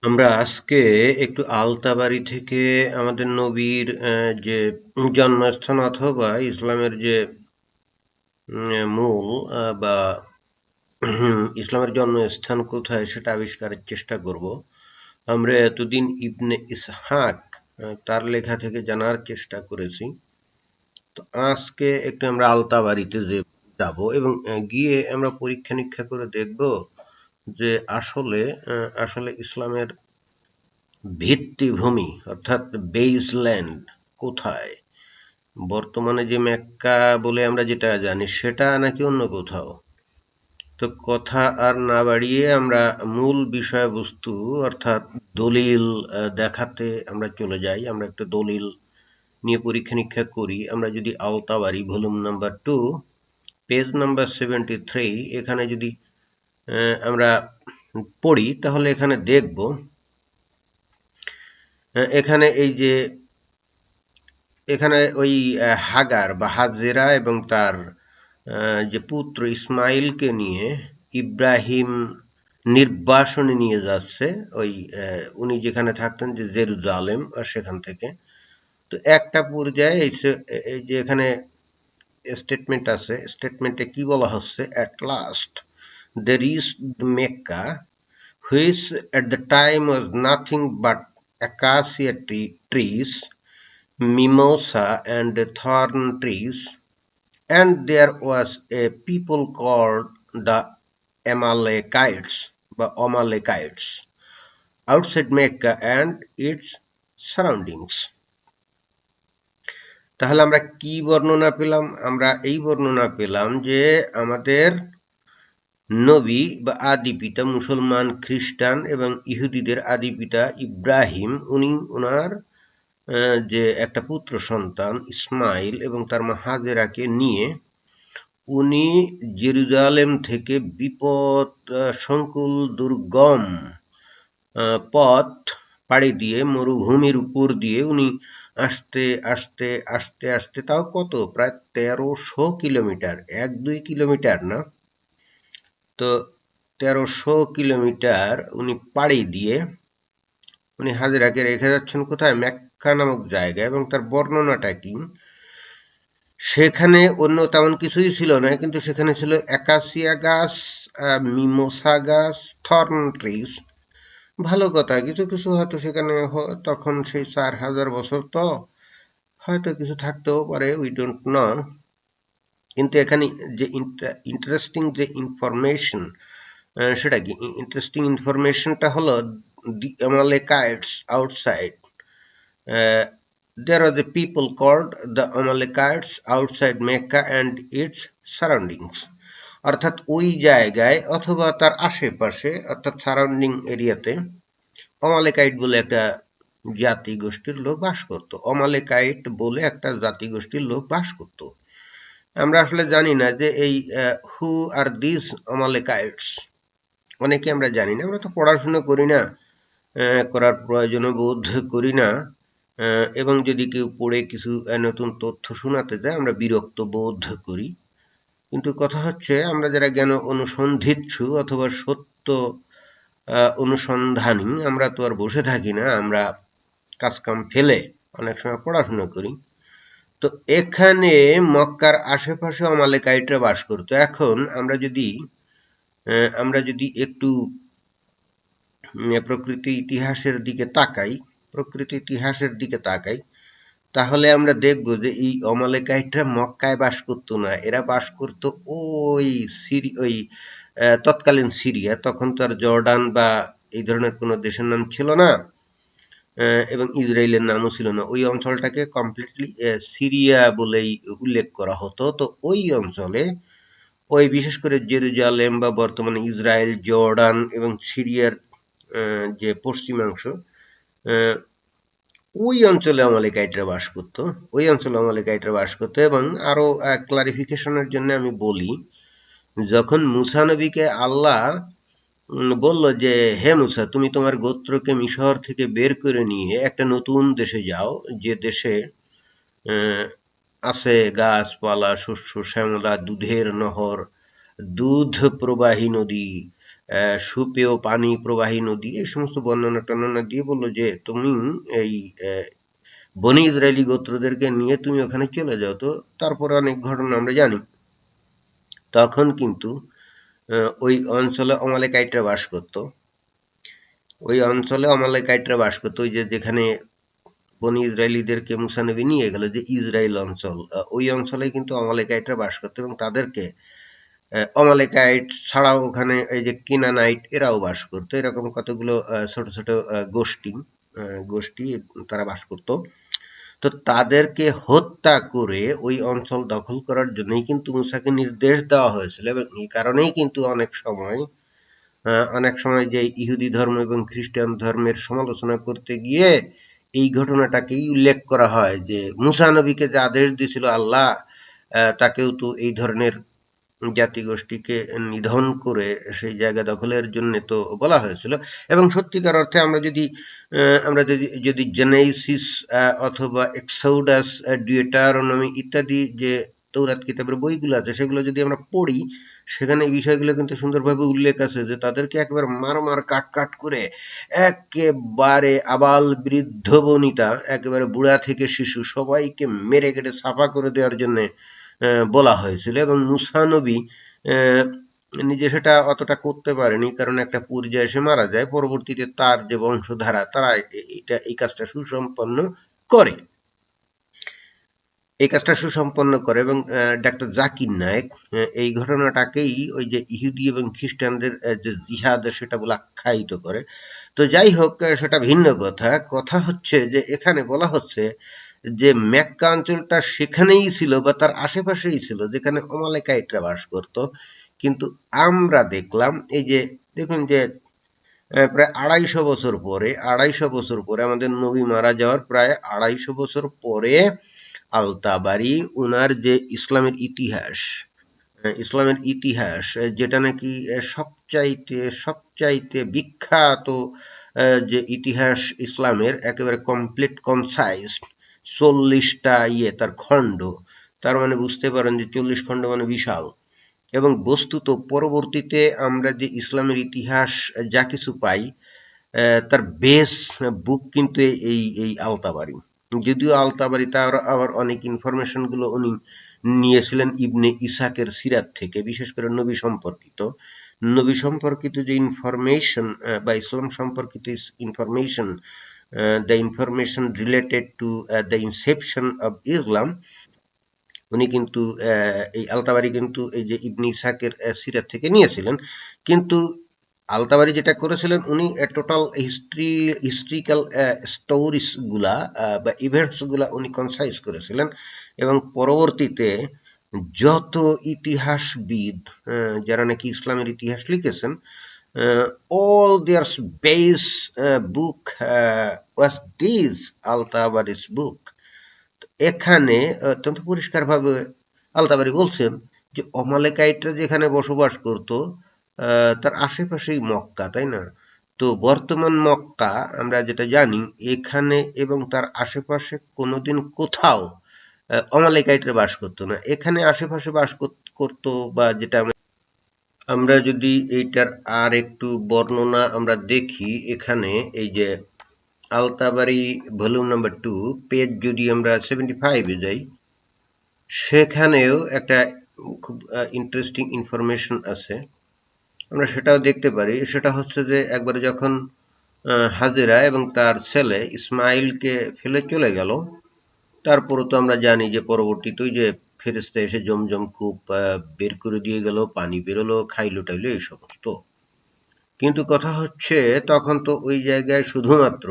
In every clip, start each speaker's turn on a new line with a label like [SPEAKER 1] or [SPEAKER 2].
[SPEAKER 1] আমরা আজকে একটু আলতাবাড়ি থেকে আমাদের নবীর যে জন্মস্থান অথবা ইসলামের যে মূল বা ইসলামের জন্মস্থান কোথায় সেটা আবিষ্কারের চেষ্টা করব। আমরা এতদিন ইবনে ইসহাক তার লেখা থেকে জানার চেষ্টা করেছি। তো আজকে একটু আমরা আলতাবাড়িতে যাব এবং গিয়ে আমরা পরীক্ষা নিরীক্ষা করে দেখব যে আসলে ইসলামের ভিত্তিভূমি অর্থাৎ বেসল্যান্ড কোথায়? বর্তমানে যে মেক্কা বলে আমরা যেটা জানি সেটা নাকি অন্য কোথাও? তো কথা আর না বাড়িয়ে আমরা মূল বিষয়বস্তু অর্থাৎ দলিল দেখাতে আমরা চলে যাই। আমরা একটা দলিল নিয়ে পরীক্ষা নিরীক্ষা করি। আমরা যদি আলতাবাড়ি ভলিউম নাম্বার 2 পেজ নাম্বার 73 এখানে যদি আমরা পড়ি তাহলে এখানে দেখব এখানে এই যে এখানে ওই হাগার বা হাজেরা এবং তার যে পুত্র ইসমাইলকে নিয়ে ইব্রাহিম নির্বাসনে নিয়ে যাচ্ছে ওই উনি যেখানে থাকতেন যে জেরুজালেম সেখান থেকে। তো একটা পর্যায়ে এই যে এখানে স্টেটমেন্ট আছে, স্টেটমেন্টে কি বলা হচ্ছে, at last they reached Mecca which at the time was nothing but acacia trees, mimosa and thorn trees, and there was a people called the Amalekites outside Mecca and its surroundings. তাহলে আমরা কি বর্ণনা পেলাম? আমরা এই বর্ণনা পেলাম যে আমাদের নবী বা আদি পিতা মুসলমান, খ্রিস্টান এবং ইহুদিদের আদি পিতা ইব্রাহিম উনি ওনার যে একটা পুত্র সন্তান ইসমাইল এবং তার মা হাজেরাকে নিয়ে উনি জেরুজালেম থেকে বিপদ সংকুল দুর্গম পথ পাড়ি দিয়ে মরুভূমির উপর দিয়ে উনি আসতে আসতে আসতে আসতে তাও কত, প্রায় 1300 কিলোমিটার, 1-2 কিলোমিটার না, তো 1300 কিলোমিটার উনি পাড়ি দিয়ে উনি হাজেরাকে রেখে যাচ্ছেন কোথায়? মেক্কা নামক জায়গায়। এবং তার বর্ণনাটা কি? সেখানে অন্য তেমন কিছুই ছিল না, কিন্তু সেখানে ছিল অ্যাকাসিয়া গাছ, মিমোসা গাছ, থর্ন ট্রিজ। ভালো কথা, কিছু কিছু হয়তো সেখানে তখন সেই 4000 বছর তো হয়তো কিছু থাকতেও পারে, উই ডোন্ট নো। কিন্তু এখানে যে ইন্টারেস্টিং যে ইনফরমেশন সেটা কি? ইন্টারেস্টিং ইনফরমেশনটা হলো the Amalekites outside. Uh, there are the people called the Amalekites outside Mecca and its surroundings. অর্থাৎ ওই জায়গায় অথবা তার আশেপাশে অর্থাৎ সারাউন্ডিং এরিয়াতে অমালেকাইট বলে একটা জাতি গোষ্ঠীর লোক বাস করত। অমালেকাইট বলে একটা জাতি গোষ্ঠীর লোক বাস করত। আমরা আসলে জানি না যে এই হু আর দিস অমালেকাইটস, অনেকে আমরা জানি না, আমরা তো পড়াশোনা করি না, করার প্রয়োজনও বোধ করি না, এবং যদি কেউ পড়ে কিছু নতুন তথ্য শোনাতে যায় আমরা বিরক্ত বোধ করি। কিন্তু কথা হচ্ছে আমরা যারা জ্ঞান অনুসন্ধিৎসু অথবা সত্য অনুসন্ধানী, আমরা তো আর বসে থাকি না, আমরা কাজকাম ফেলে অনেক সময় পড়াশোনা করি। তো এখানে মক্কার আশেপাশে অমালেকাইটরা বাস করতো। এখন আমরা যদি একটু প্রকৃতি ইতিহাসের দিকে তাকাই, তাহলে আমরা দেখব যে এই অমালেকাইটরা মক্কায় বাস করতো না, এরা বাস করতো ওই তৎকালীন সিরিয়া। তখন তো আর জর্ডান বা এই ধরনের কোনো দেশের নাম ছিল না, এবং ইসরায়েলের নামও ছিল না। ওই অঞ্চলটাকে কমপ্লিটলি সিরিয়া বলেই উল্লেখ করা হতো। তো ওই অঞ্চলে ওই বিশেষ করে জেরুজালেম বা বর্তমানে ইসরায়েল, জর্ডান এবং সিরিয়ার যে পশ্চিমাংশ, ওই অঞ্চলে অমালেকাইটরা বাস করতো। এবং আরো ক্লারিফিকেশনের জন্য আমি বলি, যখন মুসা নবীকে আল্লাহ বলল যে হে মুসা, তুমি তোমার গোত্রকে মিশর থেকে বের করে নিয়ে একটা নতুন দেশে যাও, যে দেশে আছে গাছপালা, শস্য শ্যামলা, দুধের নহর, দুধ প্রবাহী নদী, সুপেয় পানি, প্রবাহী নদী, এই সমস্ত বর্ণনা টর্ণনা দিয়ে বললো যে তুমি এই বনি ইসরায়েলি গোত্রদেরকে নিয়ে তুমি ওখানে চলে যাও। তো তারপরে অনেক ঘটনা আমরা জানি। তখন কিন্তু ওই অঞ্চলে অমালেকাইটরা বাস করত। ওই অঞ্চলে অমালেকাইটরা বাস করতো, ওই যে যেখানে বনি ইসরায়েলিদেরকে মুসা নবী নিয়ে গেল, যে ইসরায়েল অঞ্চল, ওই অঞ্চলে কিন্তু অমালেকাইটরা বাস করতো এবং তাদেরকে অমালেকাইট ছাড়াও ওখানে এই যে কিনানাইট এরাও বাস করতো। এরকম কতগুলো ছোট ছোট গোষ্ঠী গোষ্ঠী তারা বাস করতো। তো তাদেরকে হত্যা করে ওই অঞ্চল দখল করার জন্যই কিন্তু মুসাকে নির্দেশ দেওয়া হয়েছিল এবং এই কারণেই কিন্তু অনেক সময় যে ইহুদি ধর্ম এবং খ্রিস্টান ধর্মের সমালোচনা করতে গিয়ে এই ঘটনাটাকেই উল্লেখ করা হয় যে মুসা নবীকে যে আদেশ দিয়েছিল আল্লাহ, তাকেও তো এই ধরনের জাতিগোষ্ঠীকে নিধন করে সেই জায়গা দখলের জন্য তো বলা হয়েছিল। এবং সত্যিকার অর্থে আমরা যদি জেনেসিস অথবা এক্সোডাস, ডিউটারোনমি ইত্যাদি যে তৌরাত কিতাবের বইগুলো আছে সেগুলো যদি আমরা পড়ি, সেখানে এই বিষয়গুলো কিন্তু সুন্দরভাবে উল্লেখ আছে যে তাদেরকে একেবারে মার কাট কাট করে একেবারে আবাল বৃদ্ধ বনিতা, একেবারে বুড়া থেকে শিশু সবাইকে মেরে কেটে সাফা করে দেওয়ার জন্য বলা হয়েছিল। এবং মুসা নবী নিজে সেটা অতটা করতে পারেনি, কারণ একটা পর্যায়ে এসে মারা যায়। পরবর্তীতে তার যে বংশধারা তারা এই কাজটা সুসম্পন্ন করে। এবং ডাক্তার জাকির নায়েক এই ঘটনাটাকেই ওই যে ইহুদি এবং খ্রিস্টানদের যে জিহাদ সেটা বলে আখ্যায়িত করে। তো যাই হোক, সেটা ভিন্ন কথা। কথা হচ্ছে যে এখানে বলা হচ্ছে যে মেক্কা অঞ্চলটা সেখানেই ছিল বা তার আশেপাশেই ছিল যেখানে অমালেকাইটরা বাস করত। কিন্তু আমরা দেখলাম এই যে দেখুন যে প্রায় 250 বছর পরে আমাদের নবী মারা যাওয়ার প্রায় 250 বছর পরে আল-তাবারি উনার যে ইসলামের ইতিহাস যেটা নাকি সবচাইতে বিখ্যাত যে ইতিহাস ইসলামের, একেবারে কমপ্লিট কনসাইজ 40টা তার খণ্ড। তার মানে বুঝতে পারেন যে 40 খণ্ড মানে বিশাল। এবং বস্তুত পরবর্তীতে আমরা যে ইসলামের ইতিহাস যা কিছু পাই, তার বেস বুক কিন্তু এই আল-তাবারি। যদিও আল-তাবারি তার আবার অনেক ইনফরমেশন গুলো উনি নিয়েছিলেন ইবনে ইসাকের সিরাত থেকে, বিশেষ করে নবী সম্পর্কিত যে ইনফরমেশন বা ইসলাম সম্পর্কিত information, the information related to the inception of Islam, উনি কিন্তু এই আল-তাবারি কিন্তু এই যে ইবনে ইসাকের সিরাত থেকে নিয়েছিলেন। কিন্তু আল-তাবারি যেটা করেছিলেন, উনি টোটাল হিস্ট্রিক্যাল স্টোরিজ গুলা বা ইভেন্টস গুলা উনি কনসাইজ করেছিলেন। এবং পরবর্তীতে যত ইতিহাসবিদ যারা নাকি ইসলামের ইতিহাস লিখেছেন, all their base book was this আল-তাবারি's book. এখানে অত্যন্ত পরিষ্কারভাবে আল-তাবারি বলছেন যে অমালেকাইটরা যেখানে বসবাস করত তার আশেপাশেই মক্কা, তাই না? তো বর্তমান মক্কা আমরা যেটা জানি, এখানে এবং তার আশেপাশে কোনোদিন কোথাও অমালেকাইটরা বাস করতো না। এখানে আশেপাশে বাস করতো, বা যেটা আমরা যদি এইটার আর একটু বর্ণনা আমরা দেখি, এখানে এই যে আল-তাবারি ভলিউম নাম্বার 2 পেজ যদি আমরা 75-এ যাই, সেখানেও একটা খুব ইন্টারেস্টিং ইনফরমেশন আছে, আমরা সেটাও দেখতে পারি। সেটা হচ্ছে যে একবারে যখন হাজেরা এবং তার ছেলে ইসমাইলকে ফেলে চলে গেল, তারপরও তো আমরা জানি যে পরবর্তীতে ওই যে ফেরেশতা এসে জমজম কূপ বের করে দিয়ে গেল, পানি বেরোলো, খাইলো টাইলো এই সমস্ত। কিন্তু কথা হচ্ছে তখন তো ওই জায়গায় শুধুমাত্র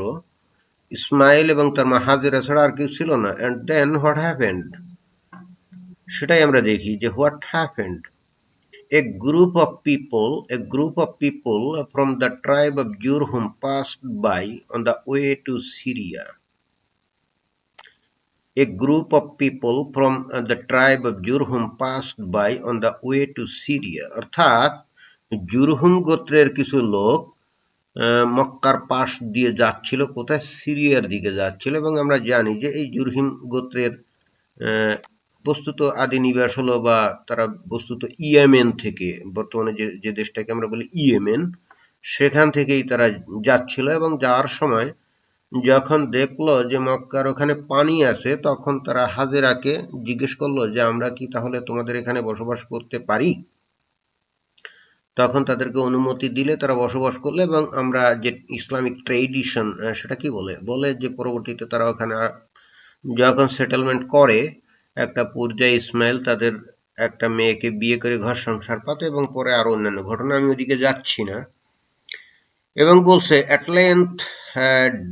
[SPEAKER 1] ইসমাইল এবং তার মা হাজেরা ছাড়া আর কেউ ছিল না। অ্যান্ড দেন হোয়াট হ্যাপেন্ড, সেটাই আমরা দেখি যে what happened. A group of people from the tribe of Jurhum passed by on the way to Syria. A group of people from the tribe of Jurhum passed by on the way to Syria. অর্থাৎ জুরহুম গোত্রের কিছু লোক মক্কার পাশ দিয়ে যাচ্ছিল, কোথায়? সিরিয়ার দিকে যাচ্ছিল। এবং আমরা জানি যে এই জুরহিম গোত্রের বস্তুত আদি নিবাস হলো, বা তারা বস্তুত ইয়েমেন থেকে, বর্তমানে যে দেশটাকে আমরা বলি ইয়েমেন, সেখান থেকেই তারা যাচ্ছিল। এবং যাওয়ার সময় যখন দেখলো যে মক্কার ওখানে পানি আছে, তখন তারা হাজেরাকে জিজ্ঞেস করলো যে আমরা কি তাহলে তোমাদের এখানে বসবাস করতে পারি? তখন তাদেরকে অনুমতি দিলে তারা বসবাস করলো। এবং আমরা যে ইসলামিক ট্রেডিশন, সেটা কি বলে বলে যে পরবর্তীতে তারা ওখানে যখন সেটেলমেন্ট করে, একটা পর্যায়ে ইসমাইল তাদের একটা মেয়েকে বিয়ে করে ঘর সংসার পাতে, এবং পরে আরো অন্যান্য ঘটনা, আমি ওদিকে যাচ্ছি না। এবং বলছে at length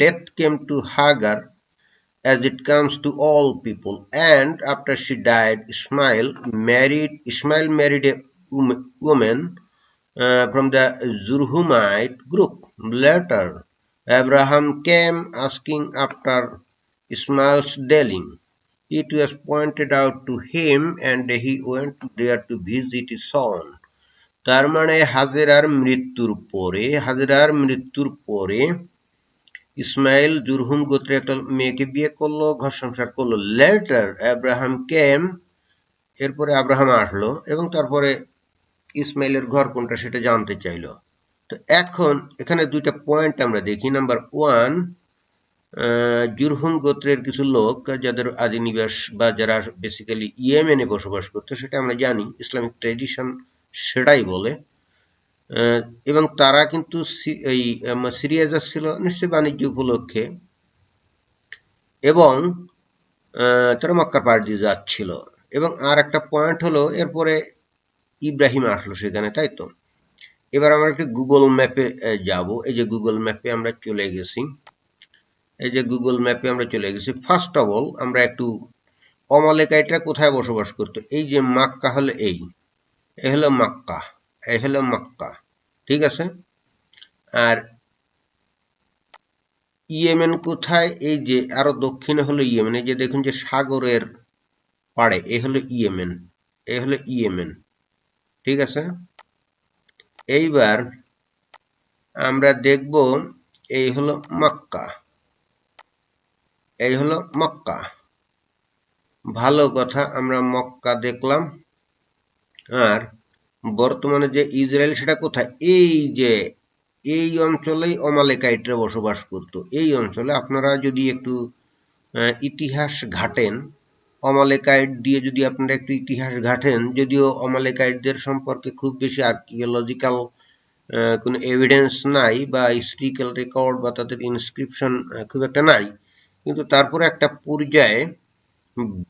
[SPEAKER 1] death came to Hagar as it comes to all people, and after she died Ismail married a woman from the Zurhumite group. Later Abraham came asking after Ismail's dwelling. It was pointed out to him, and he went there to visit his son. তার মানে হাজেরার মৃত্যুর পরে ইসমাইল জুরহুম গোত্রে একটা মেয়েকে বিয়ে করলো, ঘর সংসার করলো। লেটার আব্রাহাম কেম, এরপরে আব্রাহাম আসলো, এবং তারপরে ইসমাইলের ঘর কোনটা সেটা জানতে চাইলো। তো এখন এখানে দুইটা পয়েন্ট আমরা দেখি। নাম্বার ওয়ান, জুরহুম গোত্রের কিছু লোক যাদের আদি নিবাস বা যারা বেসিক্যালি ইয়েমেনে বসবাস করতো, সেটা আমরা জানি, ইসলামিক ট্রেডিশন সেটাই বলে। এবং তারা কিন্তু এই সিরিয়া যাচ্ছিল নিশ্চয়ই বাণিজ্য উপলক্ষে, এবং তারা মক্কার পাড় দিয়ে যাচ্ছিল। এবং আর একটা পয়েন্ট হলো, এরপরে ইব্রাহিম আসলো সেখানে, তাই তো। এবার আমরা একটু গুগল ম্যাপে যাব। এই যে গুগল ম্যাপে আমরা চলে গেছি, ফার্স্ট অফ অল আমরা একটু অমালেকাইটরা কোথায় বসবাস করতো। এই যে মাক্কা হলো, এই হলো মাক্কা, ঠিক আছে। আর ইয়েমেন কোথায়? এই যে আরো দক্ষিণে হলো ইয়েমেন। এই যে দেখুন যে সাগরের পাড়ে, এই হলো ইয়েমেন, ঠিক আছে। এইবার আমরা দেখব, এই হলো মক্কা, ভালো কথা, আমরা মক্কা দেখলাম। আর বর্তমানে যে ইসরায়েল, সেটা কোথায়? এই অঞ্চলেই অমালেকাইটরা বসবাস করত। এই অঞ্চলে আপনারা যদি একটু ইতিহাস ঘাটেন, অমালেকাইট দিয়ে যদি আপনারা একটু ইতিহাস ঘাটেন, যদিও অমালেকাইটদের সম্পর্কে খুব বেশি আর্কিওলজিক্যাল কোনো এভিডেন্স নাই, বা হিস্ট্রিক্যাল রেকর্ড বা তাদের ইনস্ক্রিপশন খুব একটা নাই, কিন্তু তারপরে একটা পর্যায়ে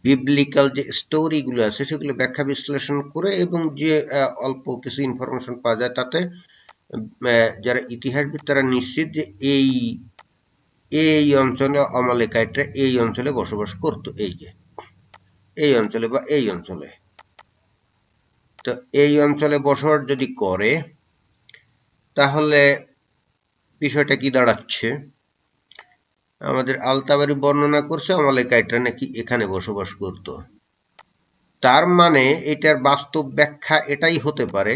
[SPEAKER 1] বিবলিক্যাল যে স্টোরিগুলো আছে সেগুলো ব্যাখ্যা বিশ্লেষণ করে, এবং যে অল্প কিছু ইনফরমেশন পাওয়া যায়, তাতে যারা ইতিহাসবিদ তারা নিশ্চিত যে এই অঞ্চলে অমালেকাইটরা এই অঞ্চলে বসবাস করত। এই অঞ্চলে তো এই অঞ্চলে বসবাস যদি করে, তাহলে বিষয়টা কি দাঁড়াচ্ছে? আমাদের আলতাবারি বর্ণনা করছে অমালেকাইটরা নাকি এখানে বসবাস করত। তার মানে এটার বাস্তব ব্যাখ্যা এটাই হতে পারে,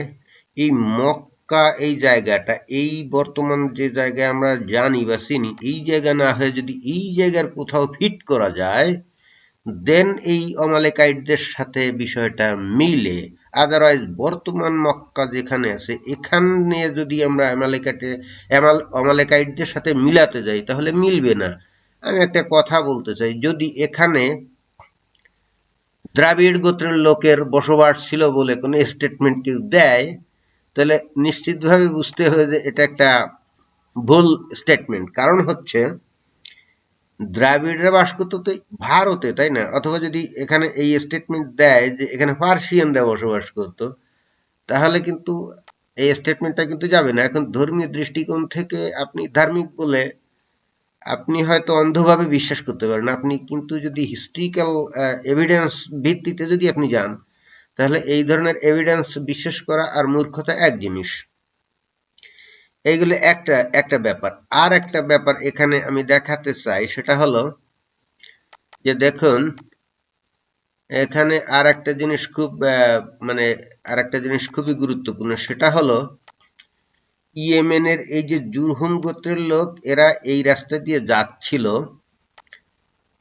[SPEAKER 1] এই মক্কা এই জায়গাটা, এই বর্তমান যে জায়গায় আমরা জানি বা চিনি, এই জায়গা না হয়ে যদি এই জায়গার কোথাও ফিট করা যায়, দেন এই অমালেকাইটদের সাথে বিষয়টা মিলে। আদারওয়াইজ বর্তমান মক্কা যেখানে আছে, এখানে যদি আমরা অমালেকাইটদের সাথে মিলাতে যাই, তাহলে মিলবে না। আমি একটা কথা বলতে চাই, যদি এখানে দ্রাবিড় গোত্রের লোকের বসবাস ছিল বলে কোনো স্টেটমেন্ট কেউ দেয়, তাহলে নিশ্চিতভাবে বুঝতে হবে যে এটা একটা ভুল স্টেটমেন্ট। কারণ হচ্ছে, দ্রাবিড়রা বাস করতো তো ভারতে, তাই না? অথবা যদি এখানে এই স্টেটমেন্ট দেয় যে এখানে পার্সিয়ানরা বসবাস করতো, তাহলে কিন্তু এই স্টেটমেন্টটা কিন্তু যাবে না। এখন ধর্মীয় দৃষ্টিকোণ থেকে আপনি ধার্মিক বলে আপনি হয়তো অন্ধভাবে বিশ্বাস করতে পারেন, আপনি কিন্তু যদি হিস্ট্রিক্যাল এভিডেন্স ভিত্তিতে যদি আপনি যান, তাহলে এই ধরনের এভিডেন্স বিশ্বাস করা আর মূর্খতা এক জিনিস। এইগুলো একটা ব্যাপার। আর একটা ব্যাপার এখানে আমি দেখাতে চাই, সেটা হলো যে দেখুন, এখানে আর একটা জিনিস খুবই গুরুত্বপূর্ণ, সেটা হলো ইয়েমেনের এই যে জুরহুম গোত্রের লোক, এরা এই রাস্তা দিয়ে যাচ্ছিল,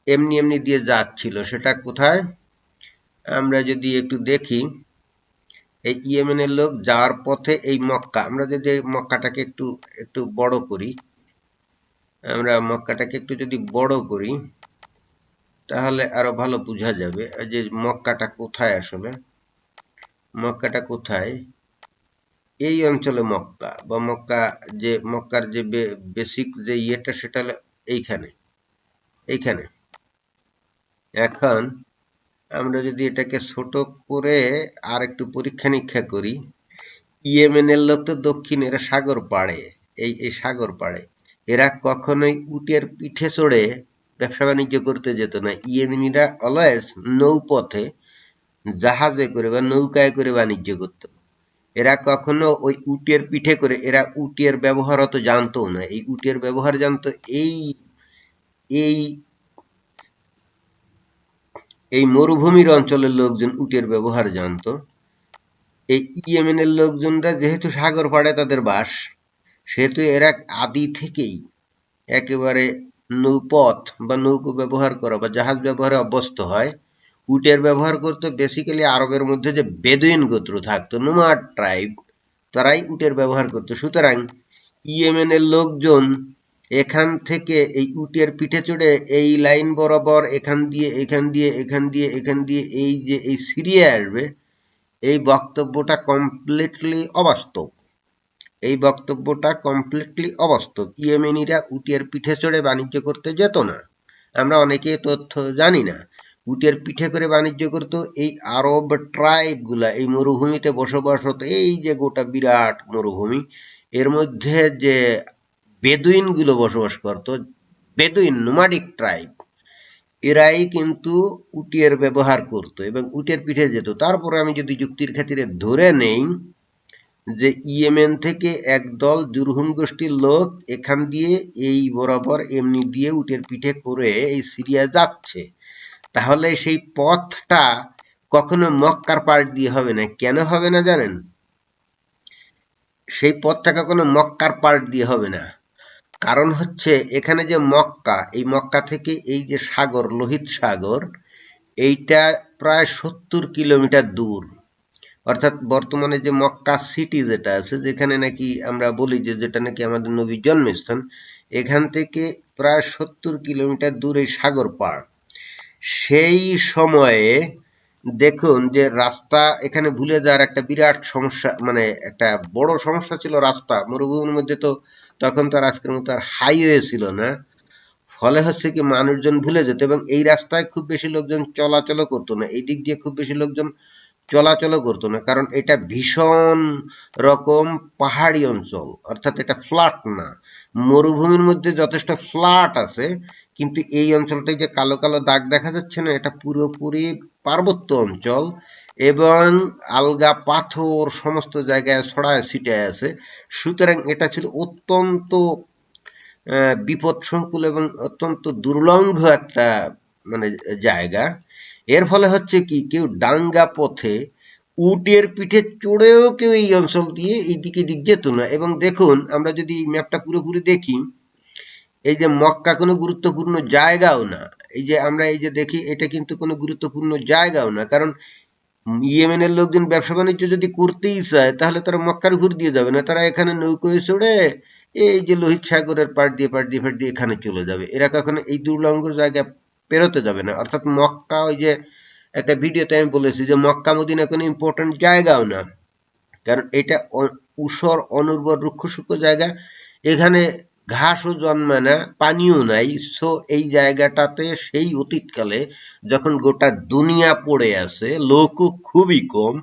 [SPEAKER 1] এমনি দিয়ে যাচ্ছিল। সেটা কোথায়? আমরা যদি একটু দেখি, এই ইয়েমেনের লোক যাওয়ার পথে এই মক্কা, আমরা যদি মক্কাটাকে একটু একটু বড় করি, আমরা মক্কাটাকে একটু যদি বড় করি তাহলে আরো ভালো বোঝা যাবে যে মক্কাটা কোথায় আসলে। মক্কাটা কোথায়? এই অঞ্চলে মক্কা, বা মক্কা, যে মক্কার যে বেসিক যে ইয়েটা সেটা হলো এইখানে, এইখানে। এখন আমরা যদি এটাকে ছোট করে আর একটু পরীক্ষা নিরীক্ষা করি, ইয়েমেনের লোক তো দক্ষিণ, এরা সাগর পাড়ে, এই সাগর পাড়ে, এরা কখনোই উটের পিঠে চড়ে ব্যবসা বাণিজ্য করতে যেত না। ইয়েমেনিরা অলওয়েজ নৌপথে, জাহাজে করে বা নৌকায় করে বাণিজ্য করত। এরা কখনো ওই উটের পিঠে করে, এরা উটের ব্যবহার অত জানতো না। এই উটের ব্যবহার জানতো এই এই এই মরুভূমির অঞ্চলের লোকজন উটের ব্যবহার জানতো। এই ইয়েমেনের লোকজনরা যেহেতু সাগর পাড়ে তাদের বাস, সেহেতু এরা আদি থেকেই একেবারে নৌপথ বা নৌকো ব্যবহার করা বা জাহাজ ব্যবহারে অভ্যস্ত হয়। উটের ব্যবহার করতো বেসিক্যালি আরবের মধ্যে যে বেদুইন গোত্র থাকতো, নোমাড ট্রাইব, তারাই উটের ব্যবহার করতো। সুতরাং ইয়েমেনের লোকজন এখান থেকে এই উটের পিঠে চড়ে এই লাইন বরাবর এখান দিয়ে এখান দিয়ে এখান দিয়ে এখান দিয়ে এই যে এই সিরিয়া আসবে, এই বক্তব্যটা কমপ্লিটলি অবাস্তব। এই বক্তব্যটা কমপ্লিটলি অবাস্তব। ইয়েমেনিরা উটের পিঠে চড়ে বাণিজ্য করতে যেত না। আমরা অনেকে তথ্য জানি না। উটের পিঠে করে বাণিজ্য করত এই আরব ট্রাইব গুলা, এই মরুভূমিতে বসবাস হতো। এই যে গোটা বিরাট মরুভূমি, এর মধ্যে যে বেদুইন গুলো বসবাস করত, বেদুইন নোমাডিক ট্রাইব, এরাই কিন্তু উটের ব্যবহার করত এবং উটের পিঠে যেত। তারপরে আমি যদি যুক্তির খাতিরে ধরে নেই যে ইয়েমেন থেকে একদল দুরহুম গোষ্ঠীর লোক এখান দিয়ে এই বরাবর এমনি দিয়ে উটের পিঠে করে এই সিরিয়া যাচ্ছে, তাহলে সেই পথটা কখনো মক্কার পাড় দিয়ে হবে না। কেন হবে না জানেন? সেই পথটা কখনো মক্কার পাড় দিয়ে হবে না। কারণ হচ্ছে এখানে যে মক্কা, এই মক্কা থেকে এই যে সাগর, লোহিত সাগর, এইটা প্রায় 70 কিলোমিটার দূর। অর্থাৎ বর্তমানে যে মক্কা সিটি যেটা আছে, যেখানে নাকি আমরা বলি যে যেটা নাকি আমাদের নবীর জন্মস্থান, এখান থেকে প্রায় 70 কিলোমিটার দূর এই সাগর পাড়। সেই সময়ে দেখুন যে রাস্তা এখানে ভুলে যাওয়ার একটা বিরাট সমস্যা, মানে একটা বড় সমস্যা ছিল রাস্তা। মরুভূমির মধ্যে তো তখন তো আর আজকের মতো আর হাইওয়ে ছিল না। ফলে হচ্ছে কি মানুষজন ভুলে যেত এবং এই রাস্তায় খুব বেশি লোকজন চলাচলও করতো না। এই দিক দিয়ে খুব বেশি লোকজন চলাচলও করতো না, কারণ এটা ভীষণ রকম পাহাড়ি অঞ্চল, অর্থাৎ এটা ফ্ল্যাট না। মরুভূমির মধ্যে যথেষ্ট ফ্ল্যাট আছে, কিন্তু এই অঞ্চলটায় যে কালো কালো দাগ দেখা যাচ্ছে না, এটা পুরোপুরি পার্বত্য অঞ্চল এবং আলগা পাথর সমস্ত জায়গায় ছড়ায় ছিটায় আছে। সুতরাং এটা ছিল অত্যন্ত বিপদসংকুল এবং অত্যন্ত দুর্লঙ্ঘ একটা মানে জায়গা। এর ফলে হচ্ছে কি, কেউ ডাঙ্গা পথে উটের পিঠে চড়েও কেউ এই অঞ্চল দিয়ে এই দিকে দিক যেত না। এবং দেখুন, আমরা যদি ম্যাপটা পুরোপুরি দেখি, এই যে মক্কা কোনো গুরুত্বপূর্ণ জায়গাও না। এই যে আমরা এই যে দেখি, এটা কিন্তু কোনো গুরুত্বপূর্ণ জায়গাও না। কারণ ইয়েমেনের লোকজন ব্যবসা বাণিজ্য যদি করতেই চায়, তাহলে তারা মক্কার ঘুর দিয়ে যাবে না, তারা এখানে নৌকোয় চড়ে এই যে লোহিত সাগরের পাড় দিয়ে এখানে চলে যাবে। এরা কখনো এই দুর্লঙ্ঘ জায়গা পেরোতে যাবে না। অর্থাৎ মক্কা, ওই যে একটা ভিডিওতে আমি বলেছি যে মক্কা মদিনা কোনো ইম্পর্টেন্ট জায়গাও না, কারণ এটা ঊষর অনুর্বর রুক্ষ শুষ্ক জায়গা। এখানে ঘাসও জন্মায় না, পানিও নাই। সো এই জায়গাটাতে সেই অতীতকালে যখন গোটা দুনিয়া পড়ে আছে, লোকও খুবই কম,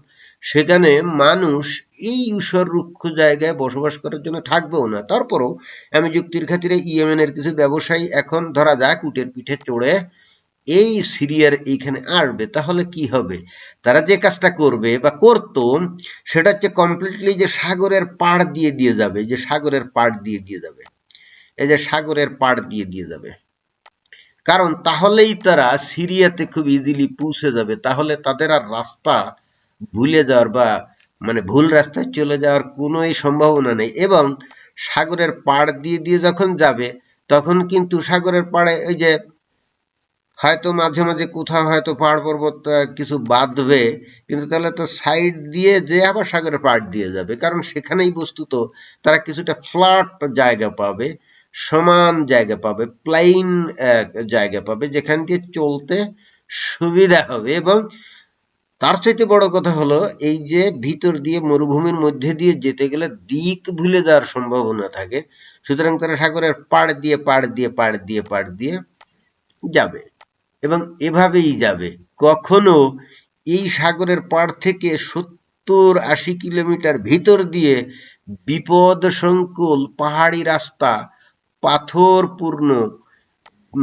[SPEAKER 1] সেখানে মানুষ এই ঊষর রুক্ষ জায়গায় বসবাস করার জন্য থাকবেও না। তারপরও আমি যুক্তির খাতিরে ইয়েমেনের কিছু ব্যবসায়ী এখন ধরা যাক উটের পিঠে চড়ে এই সিরিয়ার এইখানে আসবে, তাহলে কি হবে? তারা যে কাজটা করবে বা করতো, সেটা হচ্ছে কমপ্লিটলি যে সাগরের পাড় দিয়ে দিয়ে যাবে, যে সাগরের পাড় দিয়ে দিয়ে যাবে, এই যে সাগরের পাড় দিয়ে দিয়ে যাবে। কারণ তাহলেই তারা সিরিয়াতে খুব ইজিলি পৌঁছে যাবে। তাহলে তাদের আর রাস্তা ভুলে যাওয়ার বা মানে ভুল রাস্তায় চলে যাওয়ার কোনোই সম্ভাবনা নেই। এবং সাগরের পাড় দিয়ে দিয়ে যখন যাবে, তখন কিন্তু সাগরের পাড়ে ওই যে হয়তো মাঝে মাঝে কোথাও হয়তো পাহাড় পর্বত কিছু বাঁধবে, কিন্তু তাহলে তো সাইড দিয়ে যে আবার সাগরের পাড় দিয়ে যাবে, কারণ সেখানেই বস্তুত তারা কিছুটা ফ্ল্যাট জায়গা পাবে, সমান জায়গা পাবে, প্লেইন জায়গা পাবে, যেখান দিয়ে চলতে সুবিধা হবে। এবং তার চাইতে বড় কথা হলো, এই যে ভিতর দিয়ে মরুভূমির মধ্যে দিয়ে যেতে গেলে দিক ভুলে যাওয়ার সম্ভাবনা থাকে, সুতরাং তারা সাগরের পাড় দিয়ে পাড় দিয়ে পাড় দিয়ে পাড় দিয়ে যাবে এবং এভাবেই যাবে। কখনো এই সাগরের পাড় থেকে 70-80 কিলোমিটার ভিতর দিয়ে বিপদ সংকুল পাহাড়ি রাস্তা, পাথরপূর্ণ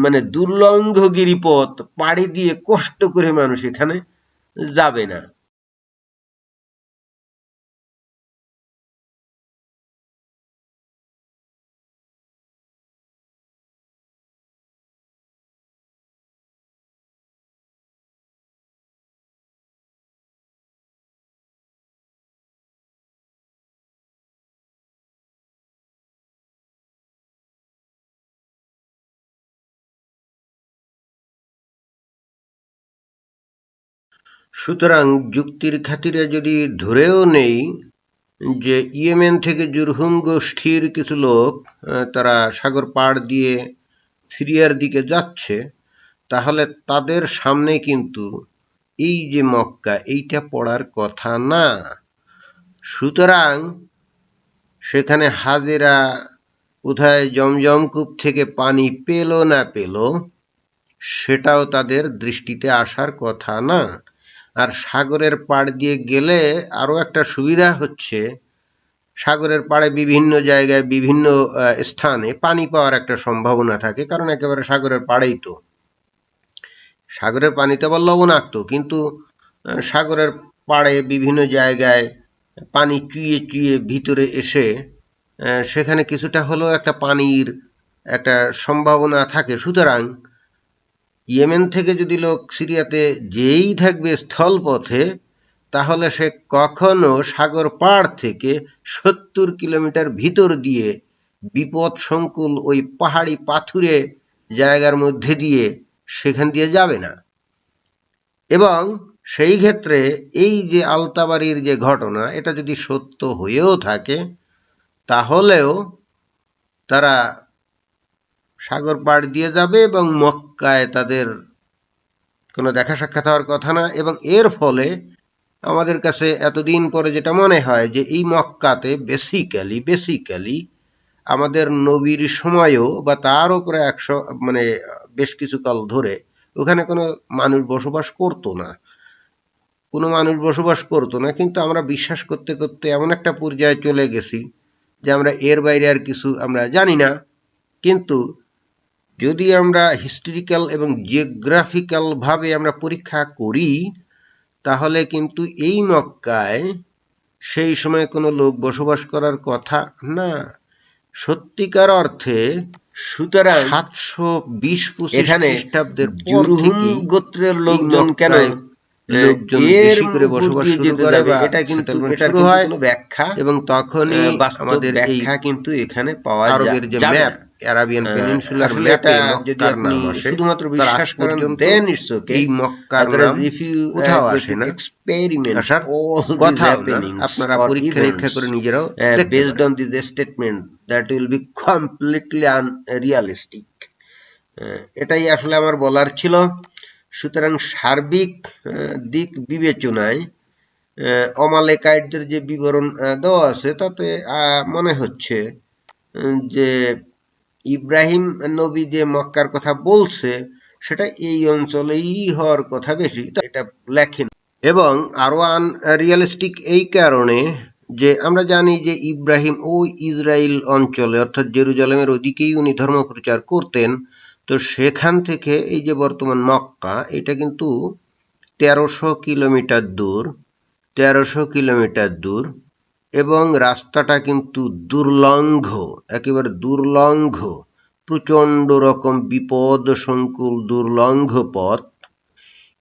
[SPEAKER 1] মানে দুর্লঙ্ঘ গিরিপথ পাড়ি দিয়ে কষ্ট করে মানুষ এখানে যাবে না। সুতরাং যুক্তির খাতিরে যদি ধরেও নেই যে ইয়েমেন থেকে জুরহুম গোষ্ঠীর কিছু লোক তারা সাগর পাড় দিয়ে সিরিয়ার দিকে যাচ্ছে, তাহলে তাদের সামনে কিন্তু এই যে মক্কা এইটা পড়ার কথা না। সুতরাং সেখানে হাজেরা কোথায় জমজম কূপ থেকে পানি পেল না পেল সেটাও তাদের দৃষ্টিতে আসার কথা না। আর সাগরের পাড় দিয়ে গেলে আরো একটা সুবিধা হচ্ছে, সাগরের পাড়ে বিভিন্ন জায়গায় বিভিন্ন স্থানে পানি পাওয়ার একটা সম্ভাবনা থাকে, কারণ একেবারে সাগরের পাড়েই তো। সাগরের পানি তো আবার লবণাক্ত, কিন্তু সাগরের পাড়ে বিভিন্ন জায়গায় পানি চুইয়ে চুইয়ে ভিতরে এসে সেখানে কিছুটা হলেও একটা পানির একটা সম্ভাবনা থাকে। সুতরাং ইয়েমেন থেকে যদি লোক সিরিয়াতে যেই থাকবে স্থলপথে, তাহলে সে কখনো সাগর পাড় থেকে 70 কিলোমিটার ভিতর দিয়ে বিপদ সংকুল ওই পাহাড়ি পাথুরে জায়গার মধ্যে দিয়ে সেখান দিয়ে যাবে না। এবং সেই ক্ষেত্রে এই যে আলতাবাড়ির যে ঘটনা, এটা যদি সত্য হয়েও থাকে, তাহলেও তারা সাগর পাড় দিয়ে যাবে এবং মক্কায় তাদের কোনো দেখা সাক্ষাৎ হওয়ার কথা না। এবং এর ফলে আমাদের কাছে এতদিন পরে যেটা মনে হয় যে এই মক্কাতে বেসিক্যালি আমাদের নবীর সময়ও বা তার উপরে 100 মানে বেশ কিছু কাল ধরে ওখানে কোনো মানুষ বসবাস করতো না, কিন্তু আমরা বিশ্বাস করতে করতে এমন একটা পর্যায়ে চলে গেছি যে আমরা এর বাইরে আর কিছু আমরা জানি না। কিন্তু যদি আমরা হিস্টোরিক্যাল এবং জিওগ্রাফিক্যাল ভাবে আমরা পরীক্ষা করি, তাহলে কিন্তু এই মক্কায় সেই সময় কোনো লোক বসবাস করার কথা না, সত্যিকার অর্থে। সুতরাং 720-25
[SPEAKER 2] এখানে
[SPEAKER 1] খ্রিস্টাব্দের পর
[SPEAKER 2] জুরহুম
[SPEAKER 1] থেকেই
[SPEAKER 2] গোত্রের লোকজন কেন
[SPEAKER 1] লোকজন
[SPEAKER 2] এর
[SPEAKER 1] বেশি করে
[SPEAKER 2] উপর
[SPEAKER 1] বসবাস
[SPEAKER 2] দিয়ে
[SPEAKER 1] শুরু
[SPEAKER 2] যেতে
[SPEAKER 1] করে
[SPEAKER 2] যাবে,
[SPEAKER 1] বা
[SPEAKER 2] এটা কিন্তু
[SPEAKER 1] সেটেলমেন্ট
[SPEAKER 2] এটার
[SPEAKER 1] শুরু
[SPEAKER 2] কিন্তু
[SPEAKER 1] হয়,
[SPEAKER 2] কোনো ব্যাখ্যা
[SPEAKER 1] এবং তখনই
[SPEAKER 2] বাস্তব
[SPEAKER 1] আমাদের এই
[SPEAKER 2] ব্যাখ্যা কিন্তু এখানে পাওয়া
[SPEAKER 1] আরবের যে
[SPEAKER 2] যাবে
[SPEAKER 1] ম্যাপ,
[SPEAKER 2] না।
[SPEAKER 1] অ্যারাবিয়ান পেনিনসুলার
[SPEAKER 2] আসলে
[SPEAKER 1] ম্যাপে
[SPEAKER 2] এটা যদি
[SPEAKER 1] মক্কার
[SPEAKER 2] আপনি
[SPEAKER 1] নাম আসে,
[SPEAKER 2] শুধুমাত্র
[SPEAKER 1] তার আগ
[SPEAKER 2] বিশ্বাস করেন
[SPEAKER 1] পর্যন্ত
[SPEAKER 2] দেন ইটস ওকে,
[SPEAKER 1] এই মক্কার নাম
[SPEAKER 2] if you
[SPEAKER 1] কোথাও
[SPEAKER 2] go
[SPEAKER 1] আসে
[SPEAKER 2] to
[SPEAKER 1] না,
[SPEAKER 2] experiment
[SPEAKER 1] আসার
[SPEAKER 2] all these
[SPEAKER 1] কথাও না।
[SPEAKER 2] happenings
[SPEAKER 1] আপনারা
[SPEAKER 2] or
[SPEAKER 1] পরীক্ষা নিরীক্ষা
[SPEAKER 2] events
[SPEAKER 1] করে নিজেরাও দেখতে
[SPEAKER 2] based
[SPEAKER 1] পারেন।
[SPEAKER 2] on this statement that will be completely unrealistic.
[SPEAKER 1] এটাই আসলে আমার বলার ছিল। সুতরাং সার্বিক দিক বিবেচনায় অমালেকাইটদের যে বিবরণ দেওয়া আছে, তাতে মনে হচ্ছে যে ইব্রাহিম নবী যে মক্কার কথা বলছে সেটা এই অঞ্চলেই হওয়ার কথা বেশি, এটা লেখেন। এবং আরো আনরিয়ালিস্টিক এই কারণে যে আমরা জানি যে ইব্রাহিম ওই ইসরায়েল অঞ্চলে অর্থাৎ জেরুজালেমের ওদিকেই উনি ধর্ম প্রচার করতেন। তো সেখান থেকে এই যে বর্তমান মক্কা, এটা কিন্তু 1300 কিলোমিটার দূর এবং রাস্তাটা কিন্তু দুর্লঙ্ঘ, একেবারে দুর্লঙ্ঘ, প্রচণ্ড রকম বিপদ সংকুল দুর্লঙ্ঘ পথ।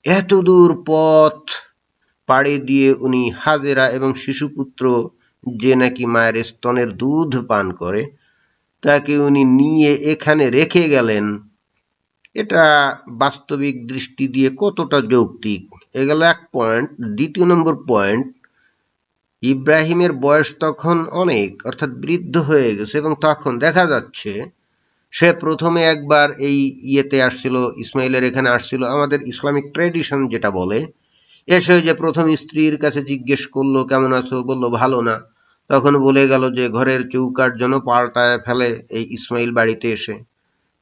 [SPEAKER 1] এত দূর পথ পাড়ি দিয়ে উনি হাজেরা এবং শিশুপুত্র যে নাকি মায়ের স্তনের দুধ পান করে, তাকে উনি নিয়ে এখানে রেখে গেলেন। এটা বাস্তবিক দৃষ্টি দিয়ে কতটা যৌক্তিক, এগুলো 1 পয়েন্ট। 2 নম্বর পয়েন্ট, ইব্রাহিমের বয়স তখন অনেক, অর্থাৎ বৃদ্ধ হয়ে গেছে, এবং তখন দেখা যাচ্ছে সে প্রথমে একবার এই ইয়েতে আসছিল, ইসমাইলের এখানে আসছিল, আমাদের ইসলামিক ট্রেডিশন যেটা বলে, এসে যে প্রথম স্ত্রীর কাছে জিজ্ঞেস করলো কেমন আছো, বললো ভালো না। তখন বলে গেল যে ঘরের চৌকাঠ যেন পাল্টায় ফেলে এই ইসমাইল বাড়িতে এসে।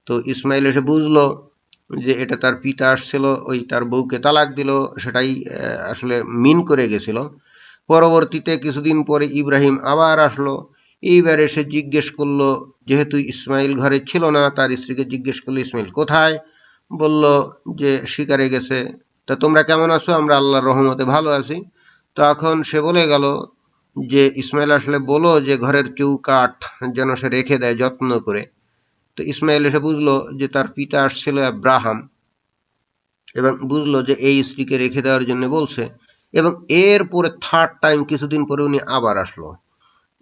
[SPEAKER 1] তো ইসমাইল এসে বুঝলো যে এটা তার পিতা আসছিল, ওই তার বউকে তালাক দিল, সেটাই আসলে মিন করে গেছিল। পরবর্তীতে কিছুদিন পরে ইব্রাহিম আবার আসলো, এইবার এসে জিজ্ঞেস করলো, যেহেতু ইসমাইল ঘরে ছিল না, তার স্ত্রীকে জিজ্ঞেস করলো ইসমাইল কোথায়, বলল যে শিকারে গেছে। তা তোমরা কেমন আছো? আমরা আল্লাহর রহমতে ভালো আছি। তখন সে বলে গেল যে ইসমাইল আসলে বলো যে ঘরের চৌকাঠ যেন সে রেখে দেয় যত্ন করে। তো ইসমাইল এসে বুঝলো যে তার পিতা আসছিল আব্রাহাম, এবং বুঝলো যে এই স্ত্রীকে রেখে দেওয়ার জন্য বলছে। এবং এরপরে থার্ড টাইম কিছুদিন পরে উনি আবার আসলো,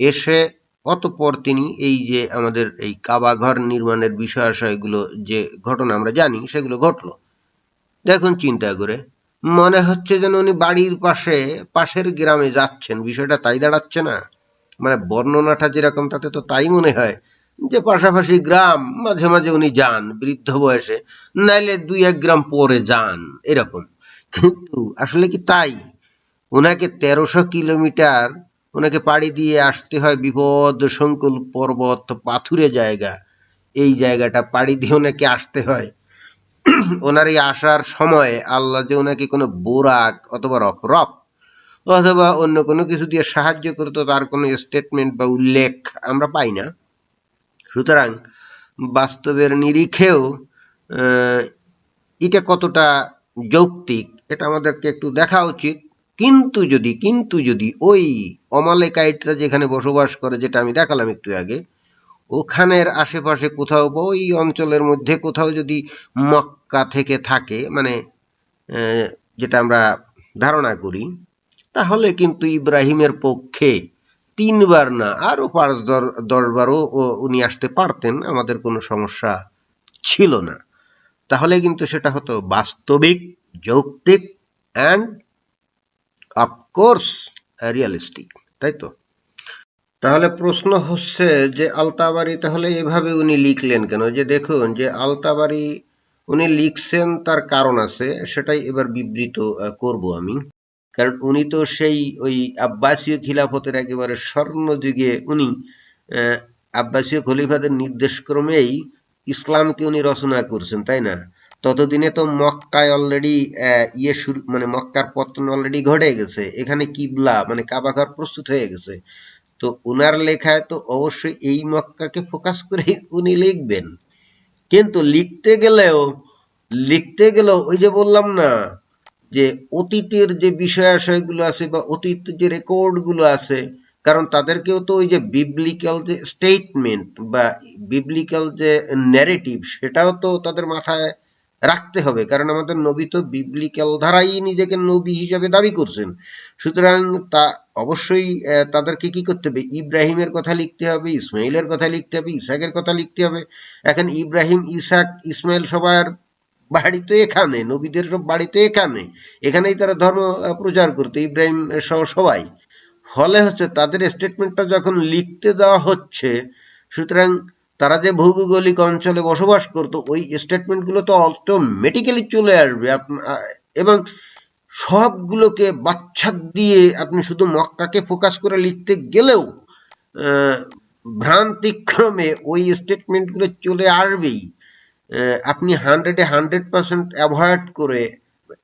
[SPEAKER 1] এসে অতঃপর তিনি এই যে আমাদের এই কাবা ঘর নির্মাণের বিষয় আশয়গুলো যে ঘটনা আমরা জানি সেগুলো ঘটলো। দেখুন চিন্তা করে, মনে হচ্ছে যেন উনি বাড়ির পাশের গ্রামে যাচ্ছেন, বিষয়টা তাই দাঁড়াচ্ছে না? মানে বর্ণনাটা যেরকম তাতে তো তাই মনে হয় যে পাশাপাশি গ্রাম, মাঝে মাঝে উনি যান বৃদ্ধ বয়সে, নাইলে 2-1 গ্রাম পরে যান এরকম। কিন্তু আসলে কি তাই? ওনাকে 1300 কিলোমিটার ওনাকে পাড়ি দিয়ে আসতে হয়, বিপদ সংকুল পর্বত পাথুরে জায়গা, এই জায়গাটা পাড়ি দিয়ে ওনাকে আসতে হয়। ওনার এই আসার সময় আল্লাহ যে ওনাকে কোনো বোরাক অথবা রফরফ অথবা অন্য কোনো কিছু দিয়ে সাহায্য করতো, তার কোনো স্টেটমেন্ট বা উল্লেখ আমরা পাই না। সুতরাং বাস্তবের নিরিখেও এটা কতটা যৌক্তিক এটা আমাদেরকে একটু দেখা উচিত। কিন্তু যদি ওই অমালেকাইটরা যেখানে বসবাস করে, যেটা আমি দেখালাম একটু আগে, ওখানের আশেপাশে কোথাও বা ওই অঞ্চলের মধ্যে কোথাও যদি মক্কা থেকে থাকে, মানে যেটা আমরা ধারণা করি, তাহলে কিন্তু ইব্রাহিমের পক্ষে 3 বার না আরো 5-10 বারও উনি আসতে পারতেন, আমাদের কোনো সমস্যা ছিল না। তাহলে কিন্তু সেটা হতো বাস্তবিক, যৌক্তিক অ্যান্ড অফকোর্স রিয়েলিস্টিক, তাই তো? তাহলে প্রশ্ন হচ্ছে যে আলতাবারি তাহলে এভাবে উনি লিখলেন কেন? যে দেখুন যে আলতাবারি উনি লিখছেন তার কারণ আছে, সেটাই এবার বিবৃত করব আমি। কারণ উনি তো সেই ওই আব্বাসীয় খিলাফতের একেবারে স্বর্ণযুগে উনি আব্বাসীয় খলিফাদের নির্দেশক্রমেই ইসলামকে উনি রচনা করছেন, তাই না? ততদিনে তো মক্কায় অলরেডি ইয়ে শুরু, মানে মক্কার পতন অলরেডি ঘটে গেছে, এখানে কিবলা মানে কাবা ঘর প্রস্তুত হয়ে গেছে। তো উনার লেখায় তো অবশ্যই এই মক্কাকে ফোকাস করে উনি লিখবেন। কিন্তু লিখতে গেলেও ওই যে বললাম না, যে অতীতের যে বিষয় আশয়গুলো আছে বা অতীতের যে রেকর্ড গুলো আছে, কারণ তাদেরকেও তো ওই যে বিবলিক্যাল যে স্টেটমেন্ট বা বিবলিক্যাল যে ন্যারেটিভ, সেটাও তো তাদের মাথায় রাখতে হবে, কারণ আমাদের নবী তো বিবলিক্যাল ধারাই নিজেকে নবী হিসাবে দাবি করছেন। সুতরাং তা অবশ্যই তাদেরকে কি করতে হবে, ইব্রাহিমের কথা লিখতে হবে, ইসমাইলের কথা লিখতে হবে, ইসাকের কথা লিখতে হবে। এখন ইব্রাহিম, ইসাক, ইসমাইল সবার বাড়ি তো এখানে, নবীদের সব বাড়ি তো এখানেই তারা ধর্ম প্রচার করতো, ইব্রাহিম সহ সবাই। ফলে হচ্ছে তাদের স্টেটমেন্টটা যখন লিখতে দেওয়া হচ্ছে, সুতরাং তারা যে ভৌগোলিক অঞ্চলে বসবাস করতো ওই স্টেটমেন্টগুলো তো অটোমেটিক্যালি চলে আসবে। এবং সবগুলোকে বাচ্চাদ দিয়ে আপনি শুধু মক্কাকে ফোকাস করে লিখতে গেলেও ভ্রান্তিক্রমে ওই স্টেটমেন্টগুলো চলে আসবেই। আপনি 100% অ্যাভয়েড করে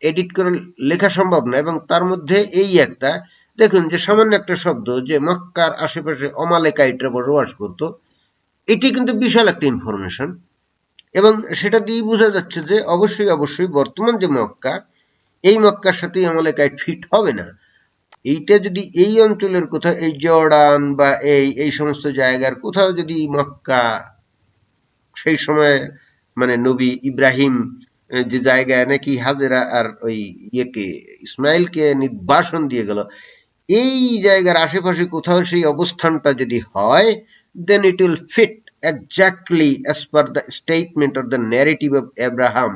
[SPEAKER 1] এডিট করে লেখা সম্ভব না। এবং তার মধ্যে এই একটা দেখুন যে সামান্য একটা শব্দ যে মক্কার আশেপাশে অমালেকাইটরা বসবাস করতো, এটি কিন্তু বিশাল একটা ইনফরমেশন, এবং সেটা দিয়ে বোঝা যাচ্ছে যে অবশ্যই বর্তমান যে মক্কা, এই মক্কার সাথে অমালেকাইট ফিট হবে না। এইটা যদি এই অঞ্চলের কোথাও, এই জর্ডান বা এই সমস্ত জায়গার কোথাও যদি মক্কা সেই সময়, মানে নবী ইব্রাহিম যে জায়গায় নাকি হাজেরা আর ওই ইয়েকে ইসমাইলকে নির্বাসন দিয়ে গেল, এই জায়গার আশেপাশে কোথাও সেই অবস্থানটা যদি হয়, then it will fit exactly as per the statement or the narrative of Abraham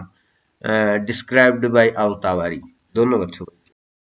[SPEAKER 1] described by Al-Tabari. ধন্যবাদ সবাই।